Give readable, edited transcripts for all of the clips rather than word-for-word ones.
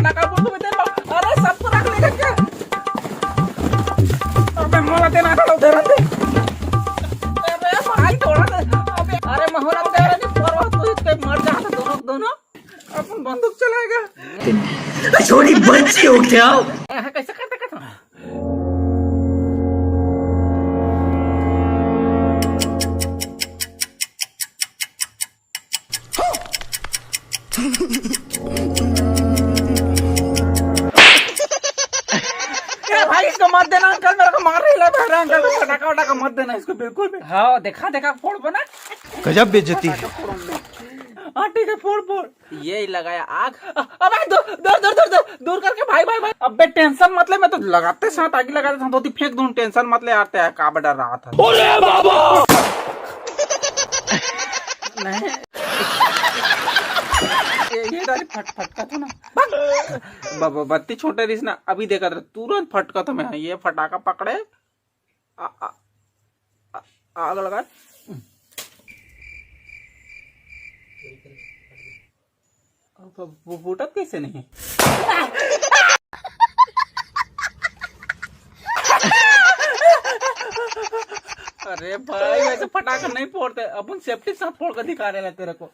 नका बोल तुम्ही ते अरे सबको रख लेगा क्या अबे मोला ते ना उधर दे अबे भाई थोड़ा अबे अरे मोहरा दे रे परवा तू इसके मर जाता दोनों अपन बंदूक चलाएगा छोटी बच्ची हो क्या कैसे करता भाई इसको मत देना अंकल मेरे को मार रही है अंकल को फटाका वटाका मत देना इसको बिल्कुल भी हाँ देखा फोड़ बना गजब बेइज्जती है हाँ ठीक है फोड़ ये लगाया आग अबे दूर करके भाई अबे टेंशन मत ले मैं तो लगाते साथ आगे लगा देता हूँ फेंक दूं टेंशन मत ले आते हैं काबा डर रहा था अरे बाबा नहीं ये फटका था ना बत्ती छोटे रिस ना अभी देखा था तुरंत फटका था मैं ये फटाका पकड़े आग लगा वो फूटा कैसे नहीं अरे भाई वैसे फटाका नहीं फोड़ते अपन सेफ्टी साथ फोड़ कर दिखा रहे तेरे को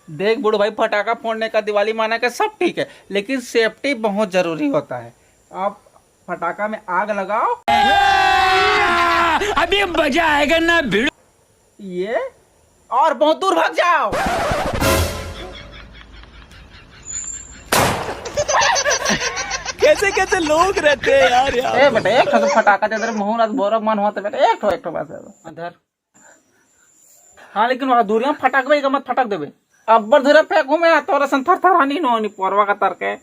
देख बुढ़ो भाई फटाका फोड़ने का दिवाली माना का सब ठीक है लेकिन सेफ्टी बहुत जरूरी होता है आप फटाका में आग लगाओ अभी मजा आएगा ना भिड़ ये और बहुत दूर भाग जाओ कैसे लोग रहते हैं यार ए बेटा एक तो फटाका दे दे मुंह ना बोरा मन होता बेटा एक ठो बस इधर हाँ लेकिन वहां दूरियां फटाक भाई मत फटक देबे अब्बर धुरा फेंकू मैं तोरा संथर थरानी नो परवा का तर के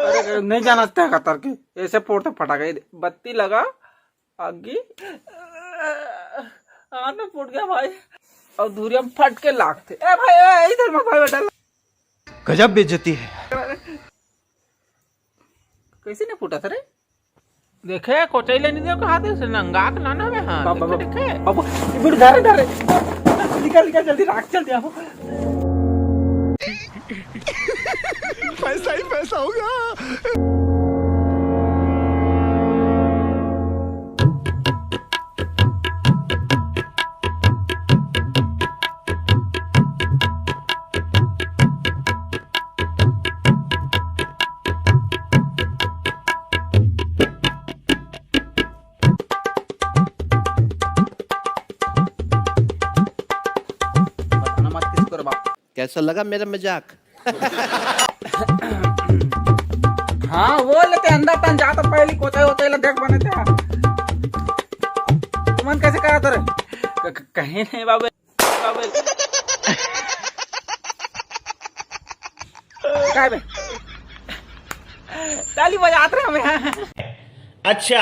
अरे नहीं जाना का तर के ऐसे फोड़ते फटाका बत्ती लगा आगे आने फूट गया भाई और दूरिया फट के लागते ए भाई इधर मत भाई बेटा गजब बेइज्जती है कैसे नहीं फूटा रे देखे कोचई लेने दे को हाथ से नंगा के लाना है हां बाबा देखे बाबू इधर धरे निकल जल्दी राख चल दिया पैसा ही पैसा होगा कैसा लगा मेरा मजाक हाँ वो लेते अंदर तन जाता पहली कोचाई होते देख बने थे तुमन कैसे करा तेरे कहीं नहीं बाबे काय बे ताली बजाते रहे हमें अच्छा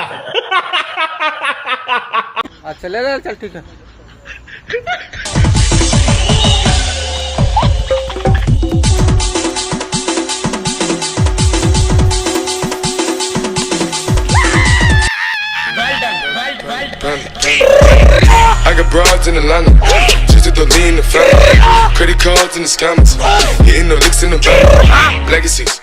ले चल ठीक है I got broads in Atlanta, just to the lean the family. Credit cards in the scammers, hitting the licks in the bank. Legacies,